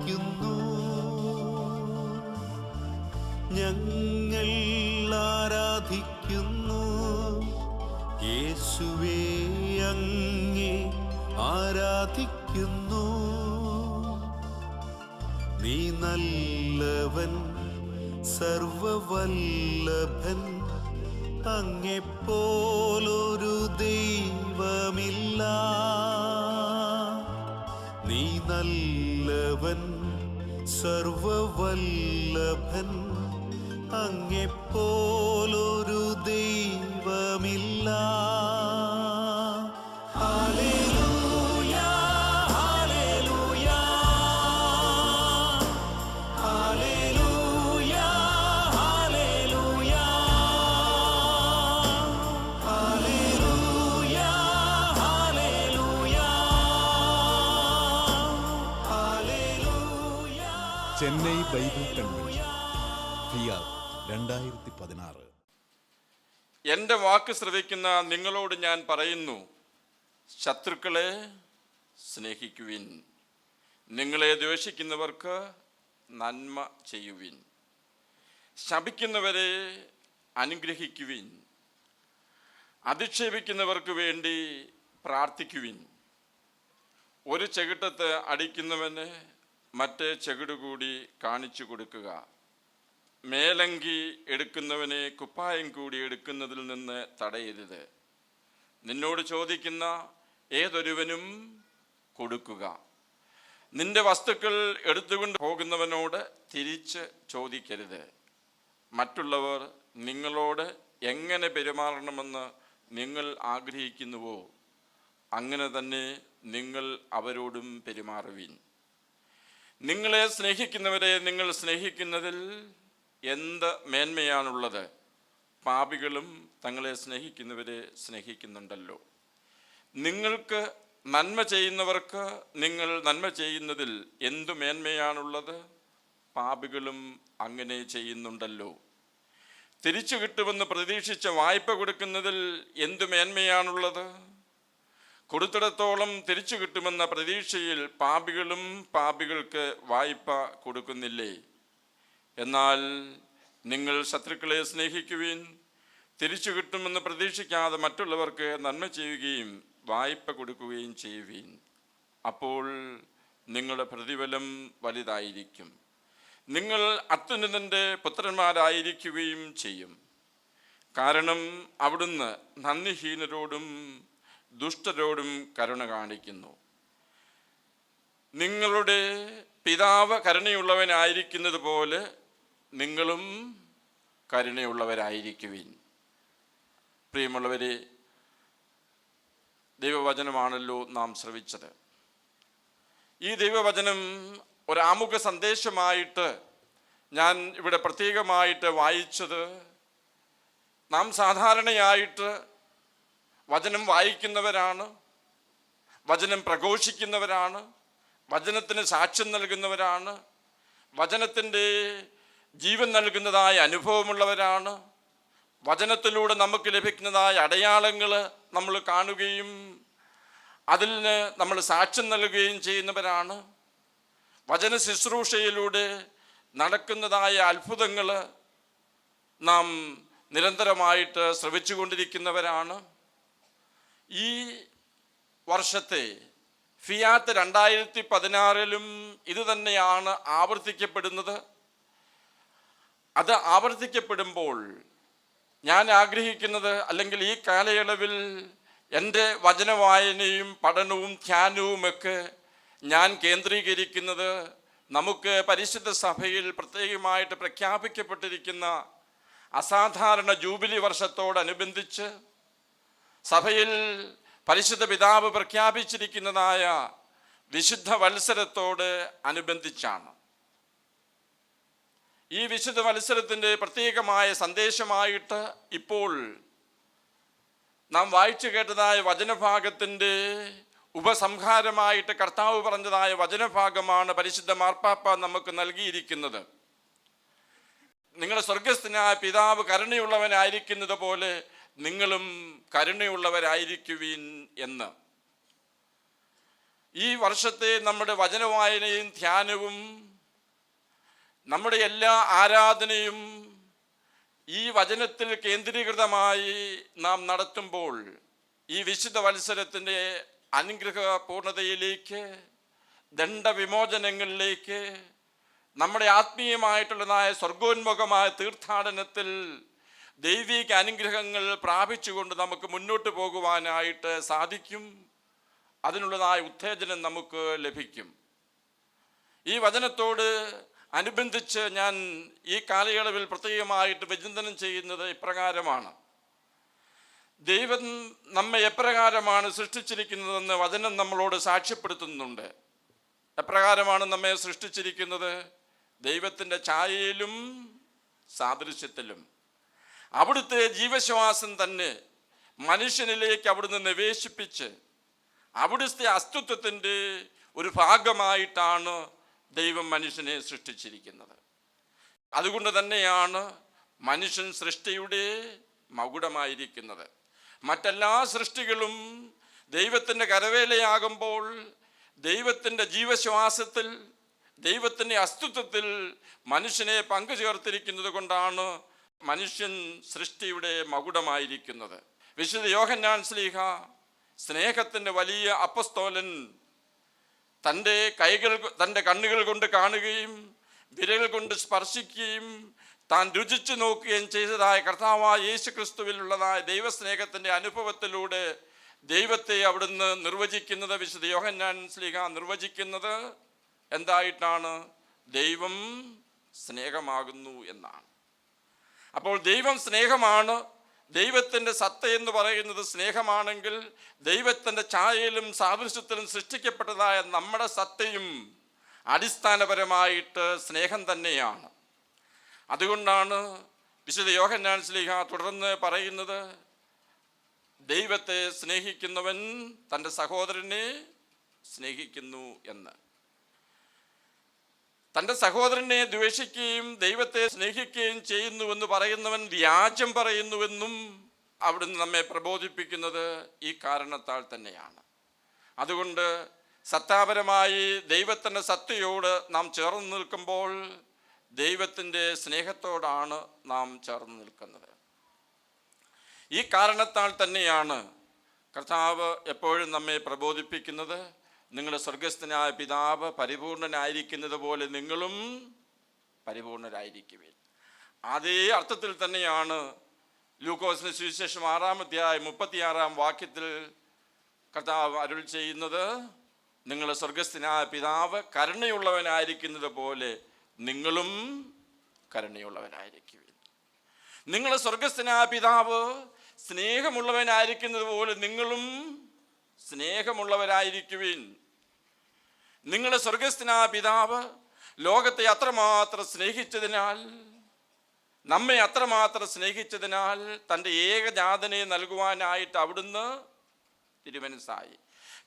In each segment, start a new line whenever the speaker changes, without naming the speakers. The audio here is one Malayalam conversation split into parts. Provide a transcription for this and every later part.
ആരാധിക്കുന്നു, ഞങ്ങൾ ആരാധിക്കുന്നു. യേശുവേ അങ്ങേ ആരാധിക്കുന്നു. നീ നല്ലവൻ, സർവവല്ലഭൻ, അങ്ങെപ്പോലൊരു ദൈവമില്ല. നീ നല്ലവൻ, സർവവല്ലഭൻ, അങ്ങെപ്പോലൊരു ദൈവമില്ല. ഹല്ലേലൂയ, ഹല്ലേലൂയ, ഹല്ലേലൂയ, ഹല്ലേലൂയ, ഹല്ലേലൂയ, ഹല്ലേലൂയ.
ചെന്നൈ ബൈബിൾ കൺവെൻഷൻ ഫിയാൽ 2016.
എൻ്റെ വാക്ക് ശ്രവിക്കുന്ന നിങ്ങളോട് ഞാൻ പറയുന്നു, ശത്രുക്കളെ സ്നേഹിക്കുവിൻ, നിങ്ങളെ ദ്വേഷിക്കുന്നവർക്ക് നന്മ ചെയ്യുവിൻ, ശപിക്കുന്നവരെ അനുഗ്രഹിക്കുവിൻ, അധിക്ഷേപിക്കുന്നവർക്ക് വേണ്ടി പ്രാർത്ഥിക്കുവിൻ. ഒരു ചെകിട്ടത്ത് അടിക്കുന്നവന് മറ്റേ ചെകിട് കൂടി കാണിച്ചു കൊടുക്കുക. മേലങ്കി എടുക്കുന്നവനെ കുപ്പായം കൂടി എടുക്കുന്നതിൽ നിന്ന് തടയരുത്. നിന്നോട് ചോദിക്കുന്ന ഏതൊരുവനും കൊടുക്കുക. നിന്റെ വസ്തുക്കൾ എടുത്തുകൊണ്ട് പോകുന്നവനോട് തിരിച്ച് ചോദിക്കരുത്. മറ്റുള്ളവർ നിങ്ങളോട് എങ്ങനെ പെരുമാറണമെന്ന് നിങ്ങൾ ആഗ്രഹിക്കുന്നുവോ അങ്ങനെ തന്നെ നിങ്ങൾ അവരോടും പെരുമാറുവിൻ. നിങ്ങളെ സ്നേഹിക്കുന്നവരെ നിങ്ങൾ സ്നേഹിക്കുന്നതിൽ എന്ത് മേന്മയാണുള്ളത്? പാപികളും തങ്ങളെ സ്നേഹിക്കുന്നവരെ സ്നേഹിക്കുന്നുണ്ടല്ലോ. നിങ്ങൾക്ക് നന്മ ചെയ്യുന്നവർക്ക് നിങ്ങൾ നന്മ ചെയ്യുന്നതിൽ എന്തു മേന്മയാണുള്ളത്? പാപികളും അങ്ങനെ ചെയ്യുന്നുണ്ടല്ലോ. തിരിച്ചു കിട്ടുമെന്ന് പ്രതീക്ഷിച്ച വായ്പ കൊടുക്കുന്നതിൽ എന്തു മേന്മയാണുള്ളത്? കൊടുത്തിടത്തോളം തിരിച്ചു കിട്ടുമെന്ന പ്രതീക്ഷയിൽ പാപികളും പാപികൾക്ക് വായ്പ കൊടുക്കുന്നില്ലേ? എന്നാൽ നിങ്ങൾ ശത്രുക്കളെ സ്നേഹിക്കുവിൻ, തിരിച്ചു കിട്ടുമെന്ന് പ്രതീക്ഷിക്കാതെ മറ്റുള്ളവർക്ക് നന്മ ചെയ്യുകയും വായ്പ കൊടുക്കുകയും ചെയ്യുവിൻ. അപ്പോൾ നിങ്ങളുടെ പ്രതിഫലം വലുതായിരിക്കും. നിങ്ങൾ അത്യുന്നതൻ്റെ പുത്രന്മാരായിരിക്കുകയും ചെയ്യും. കാരണം അവിടുന്ന് നന്ദിഹീനരോടും ദുഷ്ടരോടും കരുണ കാണിക്കുന്നു. നിങ്ങളുടെ പിതാവ് കരുണയുള്ളവനായിരിക്കുന്നത് പോലെ നിങ്ങളും കരുണയുള്ളവരായിരിക്കുവിൻ. പ്രിയമുള്ളവരെ, ദൈവവചനമാണല്ലോ നാം ശ്രവിച്ചത്. ഈ ദൈവവചനം ഒരാമുഖ സന്ദേശമായിട്ട് ഞാൻ ഇവിടെ പ്രത്യേകമായിട്ട് വായിച്ചത്, നാം സാധാരണയായിട്ട് വചനം വായിക്കുന്നവരാണ്, വചനം പ്രഘോഷിക്കുന്നവരാണ്, വചനത്തിന് സാക്ഷ്യം നൽകുന്നവരാണ്, വചനത്തിൻ്റെ ജീവൻ നൽകുന്നതായ അനുഭവമുള്ളവരാണ്. വചനത്തിലൂടെ നമുക്ക് ലഭിക്കുന്നതായ അടയാളങ്ങൾ നമ്മൾ കാണുകയും അതിന് നമ്മൾ സാക്ഷ്യം നൽകുകയും ചെയ്യുന്നവരാണ്. വചന ശുശ്രൂഷയിലൂടെ നടക്കുന്നതായ അത്ഭുതങ്ങൾ നാം നിരന്തരമായിട്ട് ശ്രവിച്ചു കൊണ്ടിരിക്കുന്നവരാണ്. ഈ വർഷത്തെ ഫിയാത്ത് 2016 ഇത് തന്നെയാണ് ആവർത്തിക്കപ്പെടുന്നത്. അത് ആവർത്തിക്കപ്പെടുമ്പോൾ ഞാൻ ആഗ്രഹിക്കുന്നത്, അല്ലെങ്കിൽ ഈ കാലയളവിൽ എൻ്റെ വചനവായനയും പഠനവും ധ്യാനവുമൊക്കെ ഞാൻ കേന്ദ്രീകരിക്കുന്നത് നമുക്ക് പരിശുദ്ധ സഭയിൽ പ്രത്യേകമായിട്ട് പ്രഖ്യാപിക്കപ്പെട്ടിരിക്കുന്ന അസാധാരണ ജൂബിലി വർഷത്തോടനുബന്ധിച്ച് സഭയിൽ പരിശുദ്ധ പിതാവ് പ്രഖ്യാപിച്ചിരിക്കുന്നതായ വിശുദ്ധ വത്സരത്തോട് അനുബന്ധിച്ചാണ്. ഈ വിശുദ്ധ വത്സരത്തിൻ്റെ പ്രത്യേകമായ സന്ദേശമായിട്ട് ഇപ്പോൾ നാം വായിച്ചു കേട്ടതായ വചനഭാഗത്തിൻ്റെ ഉപസംഹാരമായിട്ട് കർത്താവ് പറഞ്ഞതായ വചനഭാഗമാണ് പരിശുദ്ധ മാർപ്പാപ്പ നമുക്ക് നൽകിയിരിക്കുന്നത്. നിങ്ങളുടെ സ്വർഗസ്ഥനായ പിതാവ് കരുണയുള്ളവനായിരിക്കുന്നത് പോലെ നിങ്ങളും കരുണയുള്ളവരായിരിക്കുവിൻ എന്ന്. ഈ വർഷത്തെ നമ്മുടെ വചനവായനയും ധ്യാനവും നമ്മുടെ എല്ലാ ആരാധനയും ഈ വചനത്തിൽ കേന്ദ്രീകൃതമായി നാം നടത്തുമ്പോൾ ഈ വിശുദ്ധ വത്സരത്തിൻ്റെ അനുഗ്രഹ പൂർണ്ണതയിലേക്ക്, ദണ്ഡവിമോചനങ്ങളിലേക്ക്, നമ്മുടെ ആത്മീയമായിട്ടുള്ളതായ സ്വർഗോന്മുഖമായ തീർത്ഥാടനത്തിൽ ദൈവിക അനുഗ്രഹങ്ങൾ പ്രാപിച്ചുകൊണ്ട് നമുക്ക് മുന്നോട്ട് പോകുവാനായിട്ട് സാധിക്കും. അതിനുള്ളതായ ഉത്തേജനം നമുക്ക് ലഭിക്കും. ഈ വചനത്തോട് അനുബന്ധിച്ച് ഞാൻ ഈ കാലയളവിൽ പ്രത്യേകമായിട്ട് വിചിന്തനം ചെയ്യുന്നത് ഇപ്രകാരമാണ്. ദൈവം നമ്മെ എപ്രകാരമാണ് സൃഷ്ടിച്ചിരിക്കുന്നതെന്ന് വചനം നമ്മളോട് സാക്ഷ്യപ്പെടുത്തുന്നുണ്ട്. എപ്രകാരമാണ് നമ്മെ സൃഷ്ടിച്ചിരിക്കുന്നത്? ദൈവത്തിൻ്റെ ഛായയിലും സാദൃശ്യത്തിലും. അവിടുത്തെ ജീവശ്വാസം തന്നെ മനുഷ്യനിലേക്ക് അവിടുന്ന് നിവേശിപ്പിച്ച് അവിടുത്തെ അസ്തിത്വത്തിൻ്റെ ഒരു ഭാഗമായിട്ടാണ് ദൈവം മനുഷ്യനെ സൃഷ്ടിച്ചിരിക്കുന്നത്. അതുകൊണ്ട് തന്നെയാണ് മനുഷ്യൻ സൃഷ്ടിയുടെ മകുടമായിരിക്കുന്നത്. മറ്റെല്ലാ സൃഷ്ടികളും ദൈവത്തിൻ്റെ കരവേലയാകുമ്പോൾ ദൈവത്തിൻ്റെ ജീവശ്വാസത്തിൽ, ദൈവത്തിൻ്റെ അസ്തിത്വത്തിൽ മനുഷ്യനെ പങ്കുചേർത്തിരിക്കുന്നത് കൊണ്ടാണ് മനുഷ്യൻ സൃഷ്ടിയുടെ മകുടമായിരിക്കുന്നത്. വിശുദ്ധ യോഹന്നാൻ ശ്ലീഹ, സ്നേഹത്തിൻ്റെ വലിയ അപ്പസ്തോലൻ, തൻ്റെ കണ്ണുകൾ കൊണ്ട് കാണുകയും വിരൽ കൊണ്ട് സ്പർശിക്കുകയും താൻ രുചിച്ചു നോക്കുകയും ചെയ്തതായ കർത്താവായ യേശു ക്രിസ്തുവിലുള്ളതായ ദൈവസ്നേഹത്തിൻ്റെ അനുഭവത്തിലൂടെ ദൈവത്തെ അവിടുന്ന് നിർവചിക്കുന്നത്, വിശുദ്ധ യോഹന്നാൻ ശ്ലീഹ നിർവചിക്കുന്നത് എന്തായിട്ടാണ്? ദൈവം സ്നേഹമാകുന്നു എന്നാണ്. അപ്പോൾ ദൈവം സ്നേഹമാണ്. ദൈവത്തിൻ്റെ സത്ത എന്ന് പറയുന്നത് സ്നേഹമാണെങ്കിൽ ദൈവത്തിൻ്റെ ഛായയിലും സാദൃശ്യത്തിലും സൃഷ്ടിക്കപ്പെട്ടതായ നമ്മുടെ സത്തയും അടിസ്ഥാനപരമായിട്ട് സ്നേഹം തന്നെയാണ്. അതുകൊണ്ടാണ് വിശുദ്ധ യോഹന്നാൻ ശ്ലീഹ തുടർന്ന് പറയുന്നത്, ദൈവത്തെ സ്നേഹിക്കുന്നവൻ തൻ്റെ സഹോദരനെ സ്നേഹിക്കുന്നു എന്ന്. തൻ്റെ സഹോദരനെ ദ്വേഷിക്കുകയും ദൈവത്തെ സ്നേഹിക്കുകയും ചെയ്യുന്നുവെന്ന് പറയുന്നവൻ വ്യാജം പറയുന്നുവെന്നും അവിടുന്ന് നമ്മെ പ്രബോധിപ്പിക്കുന്നത് ഈ കാരണത്താൽ തന്നെയാണ്. അതുകൊണ്ട് സത്താപരമായി ദൈവത്തിൻ്റെ സത്തയോട് നാം ചേർന്ന് നിൽക്കുമ്പോൾ ദൈവത്തിൻ്റെ സ്നേഹത്തോടാണ് നാം ചേർന്ന് നിൽക്കുന്നത്. ഈ കാരണത്താൽ തന്നെയാണ് കർത്താവ് എപ്പോഴും നമ്മെ പ്രബോധിപ്പിക്കുന്നത്, നിങ്ങളുടെ സ്വർഗസ്ഥനായ പിതാവ് പരിപൂർണനായിരിക്കുന്നത് പോലെ നിങ്ങളും പരിപൂർണരായിരിക്കുവിൻ. അതേ അർത്ഥത്തിൽ തന്നെയാണ് ലൂക്കോസിന് സുവിശേഷം 6-ാം അധ്യായം 36-ാം വാക്യത്തിൽ കർത്താവ് അരുൾ ചെയ്യുന്നത്, നിങ്ങളുടെ സ്വർഗസ്ഥനായ പിതാവ് കരുണയുള്ളവനായിരിക്കുന്നത് പോലെ നിങ്ങളും കരുണയുള്ളവനായിരിക്കുവിൻ. നിങ്ങളുടെ സ്വർഗസ്ഥനായ പിതാവ് സ്നേഹമുള്ളവനായിരിക്കുന്നത് പോലെ നിങ്ങളും സ്നേഹമുള്ളവരായിരിക്കുവിൻ. നിങ്ങളുടെ സ്വർഗസ്ഥനായ പിതാവ് ലോകത്തെ അത്രമാത്രം സ്നേഹിച്ചതിനാൽ, നമ്മെ അത്രമാത്രം സ്നേഹിച്ചതിനാൽ തൻ്റെ ഏകജാതനെ നൽകുവാനായിട്ട് അവിടുന്ന് തിരുമനസ്സായി.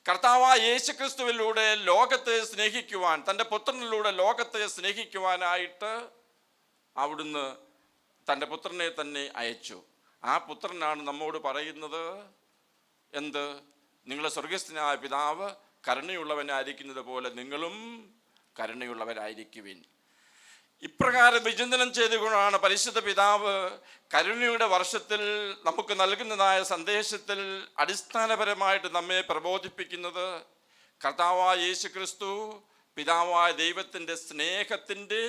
കർത്താവായ യേശുക്രിസ്തുവിലൂടെ ലോകത്തെ സ്നേഹിക്കുവാൻ, തൻ്റെ പുത്രനിലൂടെ ലോകത്തെ സ്നേഹിക്കുവാനായിട്ട് അവിടുന്ന് തൻ്റെ പുത്രനെ തന്നെ അയച്ചു. ആ പുത്രനാണ് നമ്മോട് പറയുന്നത് എന്ത്? നിങ്ങളുടെ സ്വർഗസ്ഥനായ പിതാവ് കരുണയുള്ളവനായിരിക്കുന്നത് പോലെ നിങ്ങളും കരുണയുള്ളവരായിരിക്കുവിൻ. ഇപ്രകാരം വിചിന്തനം ചെയ്തുകൊണ്ടാണ് പരിശുദ്ധ പിതാവ് കരുണയുടെ വർഷത്തിൽ നമുക്ക് നൽകുന്നതായ സന്ദേശത്തിൽ അടിസ്ഥാനപരമായിട്ട് നമ്മെ പ്രബോധിപ്പിക്കുന്നത്, കർത്താവായ യേശു ക്രിസ്തു പിതാവായ ദൈവത്തിൻ്റെ സ്നേഹത്തിൻ്റെ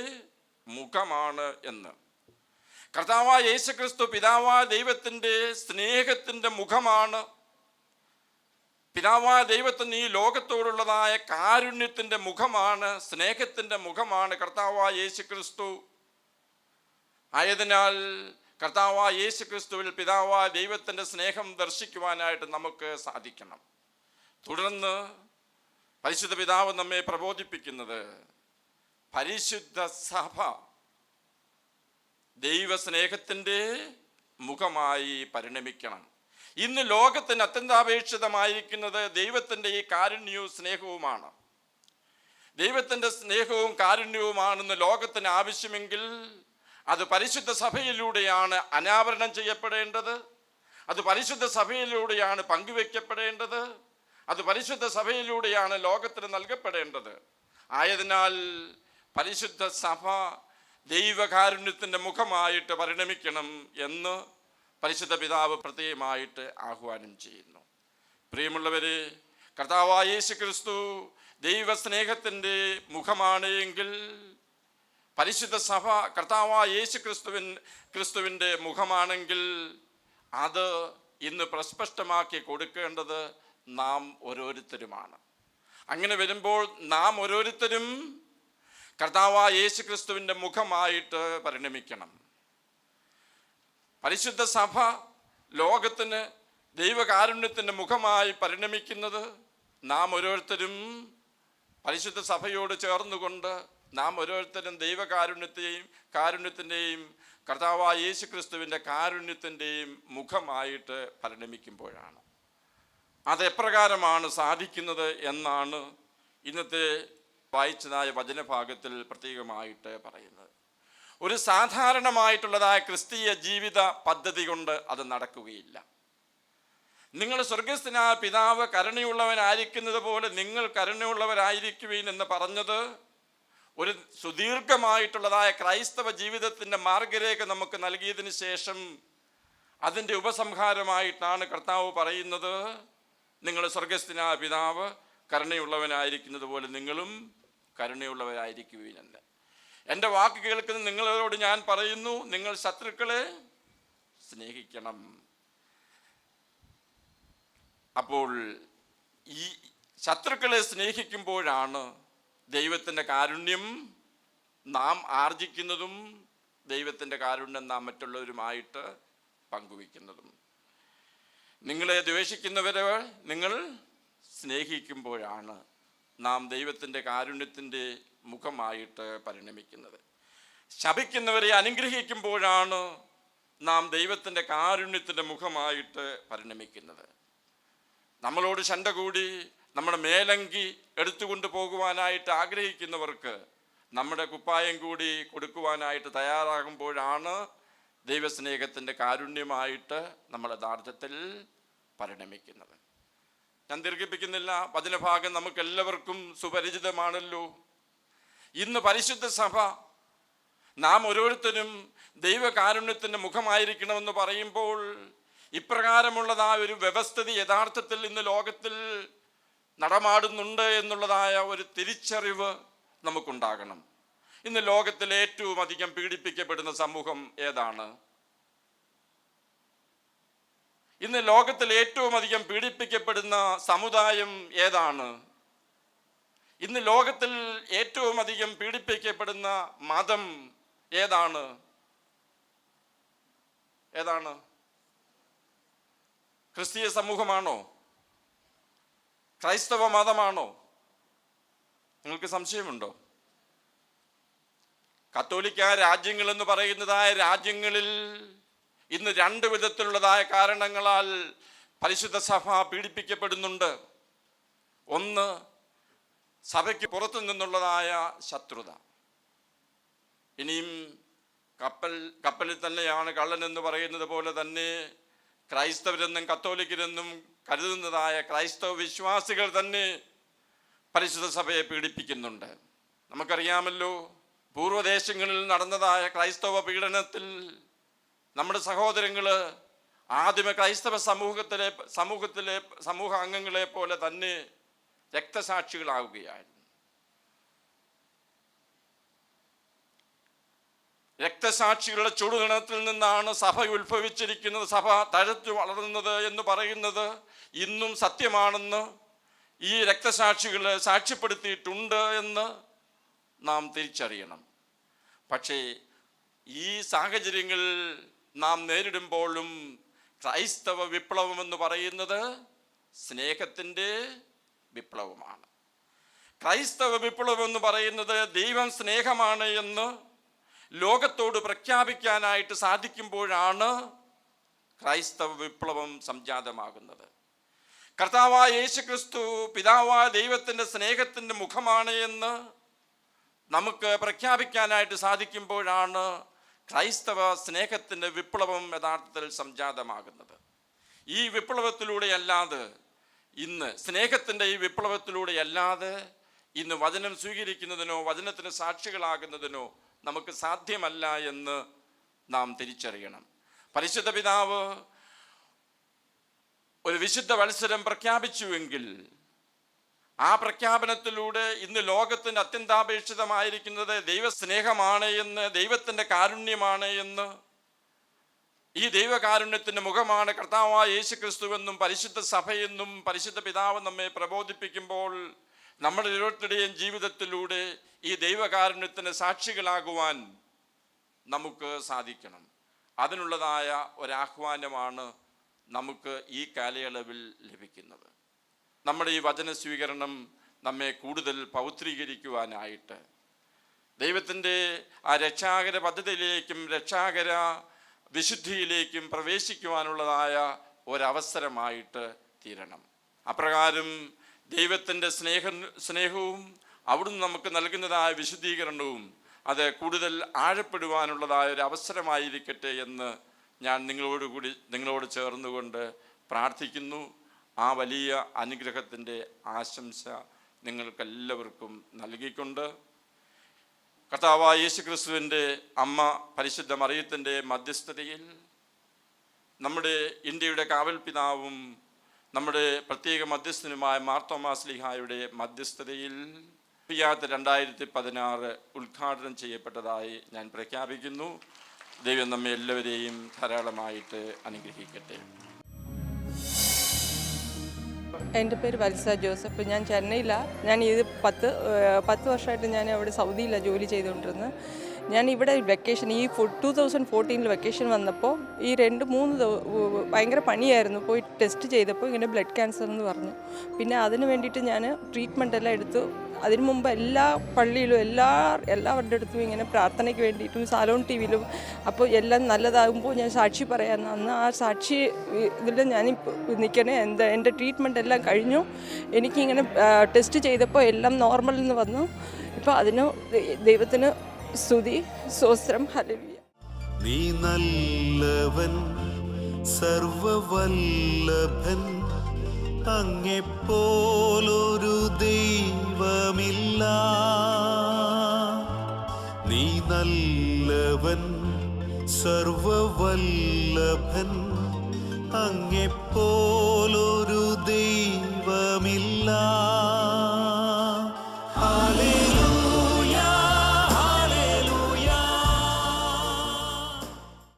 മുഖമാണ് എന്ന്. കർത്താവായ യേശു ക്രിസ്തു പിതാവായ ദൈവത്തിൻ്റെ സ്നേഹത്തിൻ്റെ മുഖമാണ്. പിതാവായ ദൈവത്തിന് ഈ ലോകത്തോടുള്ളതായ കാരുണ്യത്തിൻ്റെ മുഖമാണ്, സ്നേഹത്തിൻ്റെ മുഖമാണ് കർത്താവായ യേശു ക്രിസ്തു. ആയതിനാൽ കർത്താവായ യേശു ക്രിസ്തുവിൽ പിതാവായ ദൈവത്തിൻ്റെ സ്നേഹം ദർശിക്കുവാനായിട്ട് നമുക്ക് സാധിക്കണം. തുടർന്ന് പരിശുദ്ധ പിതാവ് നമ്മെ പ്രബോധിപ്പിക്കുന്നത്, പരിശുദ്ധ സഭ ദൈവസ്നേഹത്തിൻ്റെ മുഖമായി പരിണമിക്കണം. ഇന്ന് ലോകത്തിന് അത്യന്താപേക്ഷിതമായിരിക്കുന്നത് ദൈവത്തിൻ്റെ ഈ കാരുണ്യവും സ്നേഹവുമാണ്. ദൈവത്തിൻ്റെ സ്നേഹവും കാരുണ്യവുമാണെന്ന് ലോകത്തിന് ആവശ്യമെങ്കിൽ അത് പരിശുദ്ധ സഭയിലൂടെയാണ് അനാവരണം ചെയ്യപ്പെടേണ്ടത്. അത് പരിശുദ്ധ സഭയിലൂടെയാണ് പങ്കുവെക്കപ്പെടേണ്ടത്. അത് പരിശുദ്ധ സഭയിലൂടെയാണ് ലോകത്തിന് നൽകപ്പെടേണ്ടത്. ആയതിനാൽ പരിശുദ്ധ സഭ ദൈവകാരുണ്യത്തിൻ്റെ മുഖമായിട്ട് പരിണമിക്കണം എന്ന് പരിശുദ്ധ പിതാവ് പ്രത്യേകമായിട്ട് ആഹ്വാനം ചെയ്യുന്നു. പ്രിയമുള്ളവരെ, കർത്താവായ യേശു ക്രിസ്തു ദൈവസ്നേഹത്തിൻ്റെ മുഖമാണ് എങ്കിൽ പരിശുദ്ധ സഭ കർത്താവായ യേശു ക്രിസ്തുവിൻ്റെ മുഖമാണെങ്കിൽ അത് ഇന്ന് പ്രസ്പഷ്ടമാക്കി കൊടുക്കേണ്ടത് നാം ഓരോരുത്തരുമാണ്. അങ്ങനെ വരുമ്പോൾ നാം ഓരോരുത്തരും കർത്താവായ യേശു ക്രിസ്തുവിൻ്റെ മുഖമായിട്ട് പരിണമിക്കണം. പരിശുദ്ധ സഭ ലോകത്തിന് ദൈവകാരുണ്യത്തിൻ്റെ മുഖമായി പരിണമിക്കുന്നത് നാം ഓരോരുത്തരും പരിശുദ്ധ സഭയോട് ചേർന്നുകൊണ്ട് നാം ഓരോരുത്തരും കാരുണ്യത്തിൻ്റെയും കർത്താവായ യേശു ക്രിസ്തുവിൻ്റെ കാരുണ്യത്തിൻ്റെയും മുഖമായിട്ട് പരിണമിക്കുമ്പോഴാണ്. അതെപ്രകാരമാണ് സാധിക്കുന്നത് എന്നാണ് ഇന്നത്തെ വായിച്ചതായ വചനഭാഗത്തിൽ പ്രത്യേകമായിട്ട് പറയുന്നത്. ഒരു സാധാരണമായിട്ടുള്ളതായ ക്രിസ്തീയ ജീവിത പദ്ധതി കൊണ്ട് അത് നടക്കുകയില്ല. നിങ്ങൾ സ്വർഗസ്ഥനായ പിതാവ് കരുണയുള്ളവനായിരിക്കുന്നത് പോലെ നിങ്ങൾ കരുണയുള്ളവരായിരിക്കുവീൻ എന്ന് പറഞ്ഞത് ഒരു സുദീർഘമായിട്ടുള്ളതായ ക്രൈസ്തവ ജീവിതത്തിൻ്റെ മാർഗരേഖ നമുക്ക് നൽകിയതിന് ശേഷം അതിൻ്റെ ഉപസംഹാരമായിട്ടാണ് കർത്താവ് പറയുന്നത്, നിങ്ങൾ സ്വർഗസ്ഥനായ പിതാവ് കരുണയുള്ളവനായിരിക്കുന്നത് പോലെ നിങ്ങളും കരുണയുള്ളവരായിരിക്കുവീൻ എന്ന്. എൻ്റെ വാക്ക് കേൾക്കുന്ന നിങ്ങളോട് ഞാൻ പറയുന്നു, നിങ്ങൾ ശത്രുക്കളെ സ്നേഹിക്കണം. അപ്പോൾ ഈ ശത്രുക്കളെ സ്നേഹിക്കുമ്പോഴാണ് ദൈവത്തിൻ്റെ കാരുണ്യം നാം ആർജിക്കുന്നതും ദൈവത്തിൻ്റെ കാരുണ്യം നാം മറ്റുള്ളവരുമായിട്ട് പങ്കുവയ്ക്കുന്നതും. നിങ്ങളെ ദ്വേഷിക്കുന്നവരെ നിങ്ങൾ സ്നേഹിക്കുമ്പോഴാണ് നാം ദൈവത്തിൻ്റെ കാരുണ്യത്തിൻ്റെ മുഖമായിട്ട് പരിണമിക്കുന്നത്. ശപിക്കുന്നവരെ അനുഗ്രഹിക്കുമ്പോഴാണ് നാം ദൈവത്തിൻ്റെ കാരുണ്യത്തിൻ്റെ മുഖമായിട്ട് പരിണമിക്കുന്നത്. നമ്മളോട് ശണ്ട കൂടി നമ്മുടെ മേലങ്കി എടുത്തുകൊണ്ട് പോകുവാനായിട്ട് ആഗ്രഹിക്കുന്നവർക്ക് നമ്മുടെ കുപ്പായം കൂടി കൊടുക്കുവാനായിട്ട് തയ്യാറാകുമ്പോഴാണ് ദൈവസ്നേഹത്തിൻ്റെ കാരുണ്യമായിട്ട് നമ്മൾ യഥാർത്ഥത്തിൽ പരിണമിക്കുന്നത്. ഞാൻ ദീർഘിപ്പിക്കുന്നില്ല, വചനഭാഗം നമുക്കെല്ലാവർക്കും സുപരിചിതമാണല്ലോ. ഇന്ന് പരിശുദ്ധ സഭ നാം ഓരോരുത്തരും ദൈവകാരുണ്യത്തിൻ്റെ മുഖമായിരിക്കണമെന്ന് പറയുമ്പോൾ ഇപ്രകാരമുള്ളതായ ഒരു വ്യവസ്ഥിതി യഥാർത്ഥത്തിൽ ഇന്ന് ലോകത്തിൽ നടമാടുന്നുണ്ട് എന്നുള്ളതായ ഒരു തിരിച്ചറിവ് നമുക്കുണ്ടാകണം. ഇന്ന് ലോകത്തിൽ ഏറ്റവും അധികം പീഡിപ്പിക്കപ്പെടുന്ന സമൂഹം ഏതാണ്? ഇന്ന് ലോകത്തിൽ ഏറ്റവും അധികം പീഡിപ്പിക്കപ്പെടുന്ന സമുദായം ഏതാണ്? ഇന്ന് ലോകത്തിൽ ഏറ്റവും അധികം പീഡിപ്പിക്കപ്പെടുന്ന മതം ഏതാണ്? ക്രിസ്തീയ സമൂഹമാണോ? ക്രൈസ്തവ മതമാണോ? നിങ്ങൾക്ക് സംശയമുണ്ടോ? കത്തോലിക്ക രാജ്യങ്ങൾ എന്ന് പറയുന്നതായ രാജ്യങ്ങളിൽ ഇന്ന് രണ്ട് വിധത്തിലുള്ളതായ കാരണങ്ങളാൽ പരിശുദ്ധ സഭ പീഡിപ്പിക്കപ്പെടുന്നുണ്ട്. ഒന്ന്, സഭയ്ക്ക് പുറത്തു നിന്നുള്ളതായ ശത്രുത. ഇനിയും കപ്പലിൽ തന്നെയാണ് കള്ളൻ എന്ന് പറയുന്നത് പോലെ തന്നെ ക്രൈസ്തവരെന്നും കത്തോലിക്കരെന്നും കരുതുന്നതായ ക്രൈസ്തവ വിശ്വാസികൾ തന്നെ പരിശുദ്ധ സഭയെ പീഡിപ്പിക്കുന്നുണ്ട്. നമുക്കറിയാമല്ലോ, പൂർവ്വദേശങ്ങളിൽ നടന്നതായ ക്രൈസ്തവ പീഡനത്തിൽ നമ്മുടെ സഹോദരങ്ങൾ ആദിമ ക്രൈസ്തവ സമൂഹ അംഗങ്ങളെ പോലെ തന്നെ രക്തസാക്ഷികളാവുകയായിരുന്നു. രക്തസാക്ഷികളുടെ ചുടുനിണത്തിൽ നിന്നാണ് സഭ ഉത്ഭവിച്ചിരിക്കുന്നത്, സഭ തഴച്ചു വളർന്നത് എന്ന് പറയുന്നത് ഇന്നും സത്യമാണെന്ന് ഈ രക്തസാക്ഷികൾ സാക്ഷ്യപ്പെടുത്തിയിട്ടുണ്ട് എന്ന് നാം തിരിച്ചറിയണം. പക്ഷേ ഈ സാഹചര്യങ്ങളിൽ നാം നേരിടുമ്പോഴും ക്രൈസ്തവ വിപ്ലവം എന്ന് പറയുന്നത് സ്നേഹത്തിൻ്റെ വിപ്ലവമാണ്. ക്രൈസ്തവ വിപ്ലവം എന്ന് പറയുന്നത് ദൈവം സ്നേഹമാണ് എന്ന് ലോകത്തോട് പ്രഖ്യാപിക്കാനായിട്ട് സാധിക്കുമ്പോഴാണ് ക്രൈസ്തവ വിപ്ലവം സംജാതമാകുന്നത്. കർത്താവായ യേശു ക്രിസ്തു പിതാവായ ദൈവത്തിൻ്റെ സ്നേഹത്തിൻ്റെ മുഖമാണ് എന്ന് നമുക്ക് പ്രഖ്യാപിക്കാനായിട്ട് സാധിക്കുമ്പോഴാണ് ക്രൈസ്തവ സ്നേഹത്തിൻ്റെ വിപ്ലവം യഥാർത്ഥത്തിൽ സംജാതമാകുന്നത്. ഈ വിപ്ലവത്തിലൂടെ അല്ലാതെ ഇന്ന് സ്നേഹത്തിൻ്റെ ഈ വിപ്ലവത്തിലൂടെ അല്ലാതെ ഇന്ന് വചനം സ്വീകരിക്കുന്നതിനോ വചനത്തിന് സാക്ഷികളാകുന്നതിനോ നമുക്ക് സാധ്യമല്ല എന്ന് നാം തിരിച്ചറിയണം. പരിശുദ്ധ പിതാവ് ഒരു വിശുദ്ധ വത്സരം പ്രഖ്യാപിച്ചുവെങ്കിൽ ആ പ്രഖ്യാപനത്തിലൂടെ ഇന്ന് ലോകത്തിന് അത്യന്താപേക്ഷിതമായിരിക്കുന്നത് ദൈവസ്നേഹമാണ് എന്ന്, ദൈവത്തിൻ്റെ കാരുണ്യമാണ് എന്ന്, ഈ ദൈവകാരുണ്യത്തിൻ്റെ മുഖമാണ് കർത്താവായ യേശു ക്രിസ്തുവെന്നും പരിശുദ്ധ സഭയെന്നും പരിശുദ്ധ പിതാവ് നമ്മെ പ്രബോധിപ്പിക്കുമ്പോൾ നമ്മുടെ ഓരോരുത്തരുടെയും ജീവിതത്തിലൂടെ ഈ ദൈവകാരുണ്യത്തിന് സാക്ഷികളാകുവാൻ നമുക്ക് സാധിക്കണം. അതിനുള്ളതായ ഒരാഹ്വാനമാണ് നമുക്ക് ഈ കാലയളവിൽ ലഭിക്കുന്നത്. നമ്മുടെ ഈ വചന സ്വീകരണം നമ്മെ കൂടുതൽ പൗത്രീകരിക്കുവാനായിട്ട് ദൈവത്തിൻ്റെ ആ രക്ഷാകര പദ്ധതിയിലേക്കും രക്ഷാകര വിശുദ്ധിയിലേക്കും പ്രവേശിക്കുവാനുള്ളതായ ഒരവസരമായിട്ട് തീരണം. അപ്രകാരം ദൈവത്തിൻ്റെ സ്നേഹവും അവിടുന്ന് നമുക്ക് നൽകുന്നതായ വിശുദ്ധീകരണവും അത് കൂടുതൽ ആഴപ്പെടുവാനുള്ളതായ ഒരു അവസരമായിരിക്കട്ടെ എന്ന് ഞാൻ നിങ്ങളോട് ചേർന്നുകൊണ്ട് പ്രാർത്ഥിക്കുന്നു. ആ വലിയ അനുഗ്രഹത്തിൻ്റെ ആശംസ നിങ്ങൾക്കെല്ലാവർക്കും നൽകിക്കൊണ്ട് കർത്താവായ യേശു ക്രിസ്തുവിൻ്റെ അമ്മ പരിശുദ്ധ മറിയത്തിൻ്റെ മധ്യസ്ഥതയിൽ നമ്മുടെ ഇന്ത്യയുടെ കാവൽ പിതാവും നമ്മുടെ പ്രത്യേക മധ്യസ്ഥനുമായ മാർത്തോമാ ശ്ലീഹായുടെ മധ്യസ്ഥതയിൽ ഫിയാത്ത് 2016 ഉദ്ഘാടനം ചെയ്യപ്പെട്ടതായി ഞാൻ പ്രഖ്യാപിക്കുന്നു. ദൈവം നമ്മെ എല്ലാവരെയും ധാരാളമായിട്ട് അനുഗ്രഹിക്കട്ടെ.
എൻ്റെ പേര് വത്സ ജോസഫ്. ഞാൻ ചെന്നൈയിലാണ്. ഞാൻ ഇത് 10 വർഷമായിട്ട് ഞാൻ അവിടെ സൗദിയിലാണ് ജോലി ചെയ്തുകൊണ്ടിരുന്നത്. ഞാൻ ഇവിടെ വെക്കേഷൻ ഈ 2014 വെക്കേഷൻ വന്നപ്പോൾ ഈ 2-3 ഭയങ്കര പണിയായിരുന്നു. പോയി ടെസ്റ്റ് ചെയ്തപ്പോൾ ഇങ്ങനെ ബ്ലഡ് ക്യാൻസർ എന്ന് പറഞ്ഞു. പിന്നെ അതിന് വേണ്ടിയിട്ട് ഞാൻ ട്രീറ്റ്മെൻ്റ് എല്ലാം എടുത്തു. അതിനു മുമ്പ് എല്ലാ പള്ളിയിലും എല്ലാവരുടെ അടുത്തും ഇങ്ങനെ പ്രാർത്ഥനയ്ക്ക് വേണ്ടിയിട്ടും സാലോൺ ടി വിയിലും അപ്പോൾ എല്ലാം നല്ലതാകുമ്പോൾ ഞാൻ സാക്ഷി പറയാമെന്ന്. അന്ന് ആ സാക്ഷി ഇതിൽ ഞാനിപ്പോൾ നിൽക്കണേ. എൻ്റെ ട്രീറ്റ്മെൻ്റ് എല്ലാം കഴിഞ്ഞു. എനിക്കിങ്ങനെ ടെസ്റ്റ് ചെയ്തപ്പോൾ എല്ലാം നോർമൽ എന്ന് വന്നു. ഇപ്പോൾ അതിന് ദൈവത്തിന് സ്തുതി, സ്തോത്രം, ഹല്ലേലൂയ.
നീ നല്ലവൻ, സർവവല്ലഭൻ, അങ്ങെപ്പോലൊരു ദൈവമില്ല. നീ നല്ലവൻ, സർവവല്ലഭൻ, അങ്ങെപ്പോ